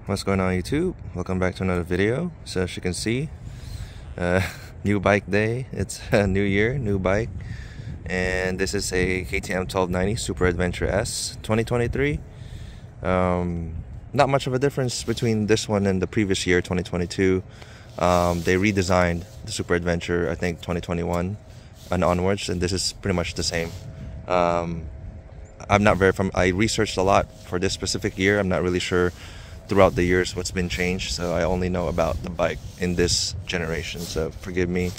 What's going on YouTube? Welcome back to another video. So as you can see, new bike day. It's a new year, new bike, and this is a KTM 1290 Super Adventure S 2023. Not much of a difference between this one and the previous year, 2022. They redesigned the Super Adventure, I think 2021 and onwards, and this is pretty much the same. I'm not very I researched a lot for this specific year. I'm not really sure throughout the years what's been changed, so I only know about the bike in this generation, so forgive me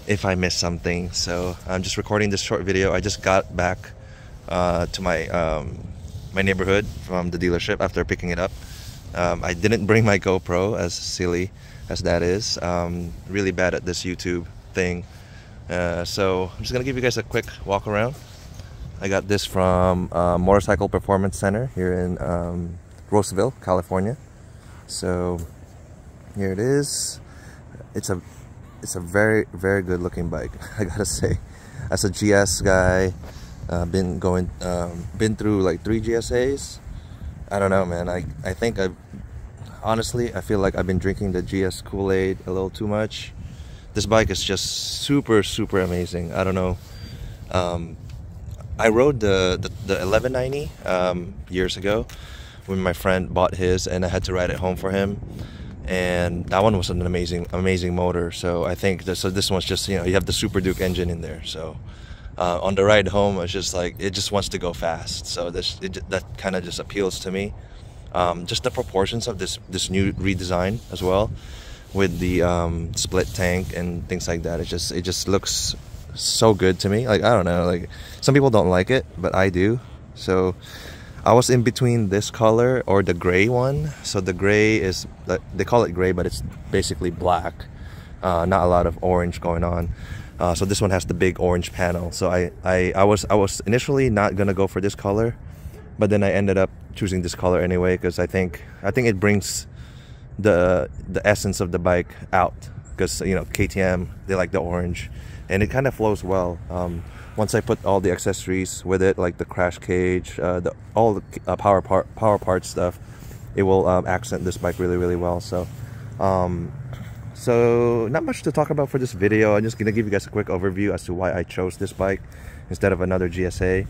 if I missed something. So I'm just recording this short video. I just got back to my my neighborhood from the dealership after picking it up. I didn't bring my GoPro, as silly as that is. Really bad at this YouTube thing. So I'm just gonna give you guys a quick walk around. I got this from Motorcycle Performance Center here in Roseville, California. So here it is. It's a very good looking bike, I gotta say. As a GS guy, been through like 3 GSAs. I don't know, man. I think honestly I feel like I've been drinking the GS Kool-Aid a little too much. This bike is just super amazing. I don't know. I rode the 1190 years ago when my friend bought his, and I had to ride it home for him, and that one was an amazing motor. So I think this one's just, you have the Super Duke engine in there. So on the ride home, it's just like it just wants to go fast. So that kind of just appeals to me. Just the proportions of this new redesign as well, with the split tank and things like that. It just looks so good to me. Like, I don't know, like some people don't like it, but I do. So I was in between this color or the gray one. So the gray is, they call it gray, but it's basically black. Not a lot of orange going on. So this one has the big orange panel. So I was initially not gonna go for this color, but then I ended up choosing this color anyway, because I think it brings the essence of the bike out. Because KTM, they like the orange, and it kind of flows well. Once I put all the accessories with it, like the crash cage, all the power part stuff, it will accent this bike really well. So so not much to talk about for this video. I'm just gonna give you guys a quick overview as to why I chose this bike instead of another GSA.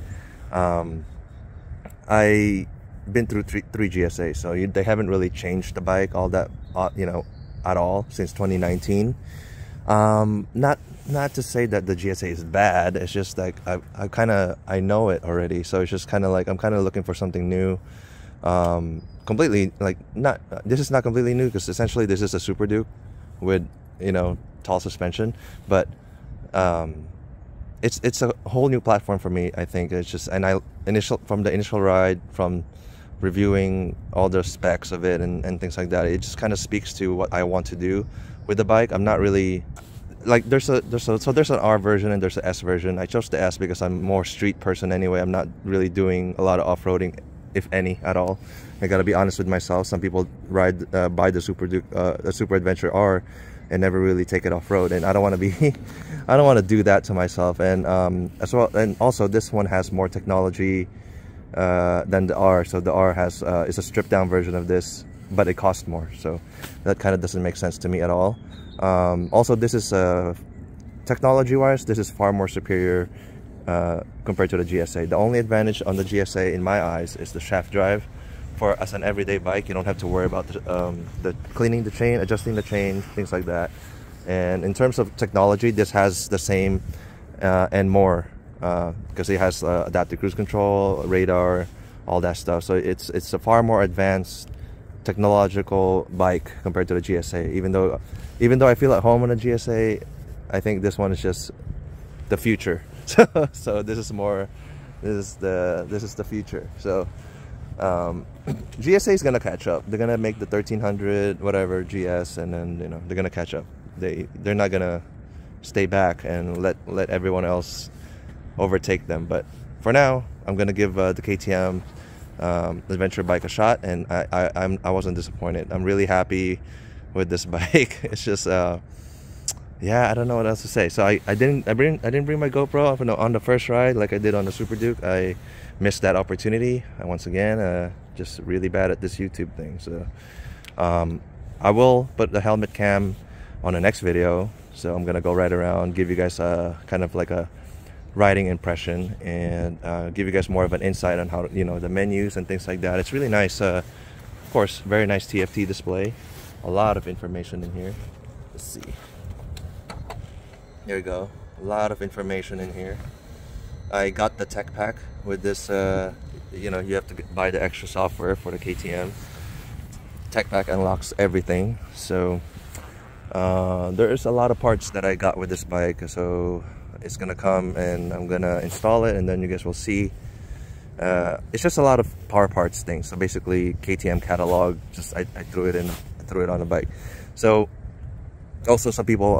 I been through three GSAs, so they haven't really changed the bike all that at all since 2019. Not to say that the GSA is bad. It's just like I know it already, so it's just kind of like I'm kind of looking for something new. Completely, like, this is not completely new, because essentially this is a Super Duke with tall suspension, but it's a whole new platform for me. I think it's just, and from the initial ride, from reviewing all the specs of it and things like that, it just kind of speaks to what I want to do with the bike. I'm not really like, there's an R version and there's an S version. I chose the S because I'm more street person anyway. I'm not really doing a lot of off-roading, if any, at all. I gotta be honest with myself. Some people buy the Super Duke, the Super Adventure R, and never really take it off-road, and I don't want to be I don't want to do that to myself. And as well, and also this one has more technology than the R. So the R is a stripped down version of this, but it costs more, so that kind of doesn't make sense to me at all. Also, this is technology wise, this is far more superior compared to the GSA. The only advantage on the GSA in my eyes is the shaft drive. As an everyday bike, you don't have to worry about the cleaning the chain, adjusting the chain, things like that. And in terms of technology, this has the same and more, because it has adaptive cruise control, radar, all that stuff. So it's a far more advanced technological bike compared to the GSA. Even though I feel at home on a GSA, I think this one is just the future. So this is the future. So GSA is gonna catch up. They're gonna make the 1300 whatever GS, and then they're gonna catch up. They're not gonna stay back and let everyone else overtake them. But for now, I'm gonna give the KTM adventure bike a shot, and I wasn't disappointed. I'm really happy with this bike. It's just yeah, I don't know what else to say. So I didn't bring my GoPro on the first ride like I did on the Super Duke. I missed that opportunity. Once again, just really bad at this YouTube thing. So I will put the helmet cam on the next video. So I'm gonna go right around, give you guys a kind of like a riding impression, and give you guys more of an insight on how, you know, the menus and things like that. It's really nice. Of course, very nice TFT display. A lot of information in here. Let's see. There you go. A lot of information in here. I got the tech pack with this. You know, you have to buy the extra software for the KTM. Tech pack unlocks everything. So there's a lot of parts that I got with this bike. So it's gonna come and I'm gonna install it, and then you guys will see. It's just a lot of power parts things. So basically KTM catalog, just I threw it in, threw it on the bike. So also some people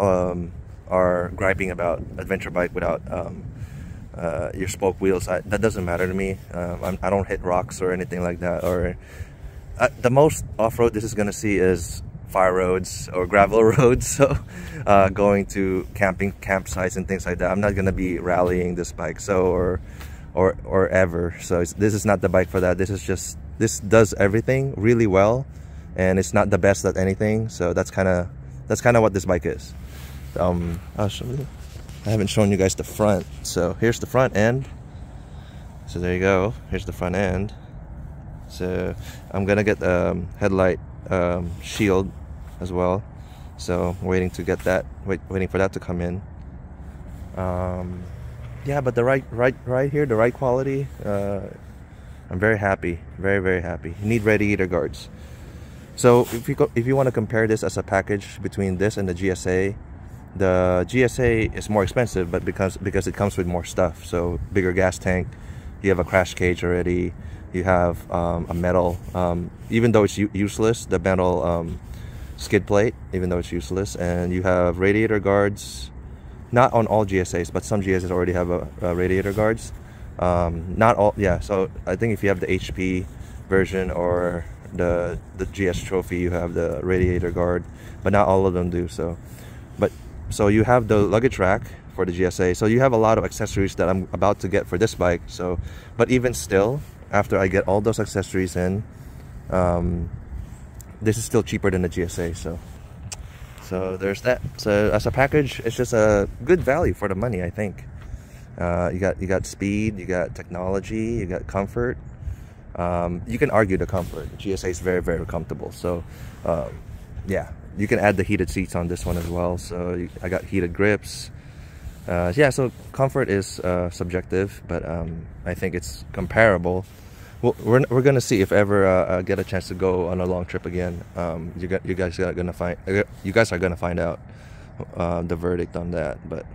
are griping about adventure bike without your spoke wheels. That doesn't matter to me. I don't hit rocks or anything like that. Or the most off-road this is gonna see is fire roads or gravel roads. So going to campsites and things like that. I'm not gonna be rallying this bike. So or ever. So this is not the bike for that. This does everything really well, and it's not the best at anything. So that's kind of what this bike is. I'll show you. I haven't shown you guys the front. So here's the front end. So there you go. Here's the front end. So I'm gonna get headlight shield as well. So I'm waiting to get that. Waiting for that to come in. Yeah, but the right here, the ride quality. I'm very happy. Very happy. You need radiator guards. So if you want to compare this as a package between this and the GSA. The GSA is more expensive, but because it comes with more stuff. So bigger gas tank, you have a crash cage already, you have a metal, even though it's useless, the metal skid plate, even though it's useless, and you have radiator guards. Not on all GSAs, but some GSAs already have radiator guards. Not all, yeah. So I think if you have the HP version or the GS Trophy, you have the radiator guard, but not all of them do. So you have the luggage rack for the GSA. So you have a lot of accessories that I'm about to get for this bike. So, but even still, after I get all those accessories in, this is still cheaper than the GSA. So there's that. So as a package, it's just a good value for the money, I think. You got speed, you got technology, you got comfort. You can argue the comfort. The GSA is very comfortable. So yeah. You can add the heated seats on this one as well. So I got heated grips. Yeah, so comfort is subjective, but I think it's comparable. Well, we're gonna see if ever I get a chance to go on a long trip again. You guys are gonna find out the verdict on that. But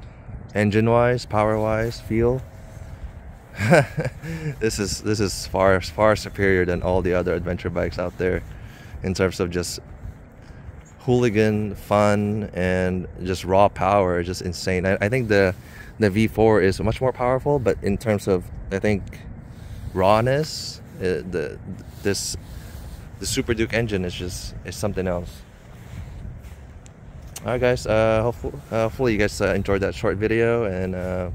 engine wise, power wise, feel. this is far superior than all the other adventure bikes out there in terms of just hooligan fun and just raw power. Just insane. I think the V4 is much more powerful, but in terms of, I think, rawness, the Super Duke engine is something else. Alright guys, hopefully you guys enjoyed that short video, and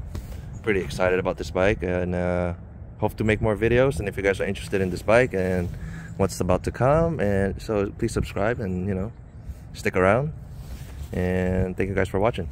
pretty excited about this bike, and hope to make more videos. And if you guys are interested in this bike and what's about to come, and so please subscribe and, you know, stick around, and thank you guys for watching.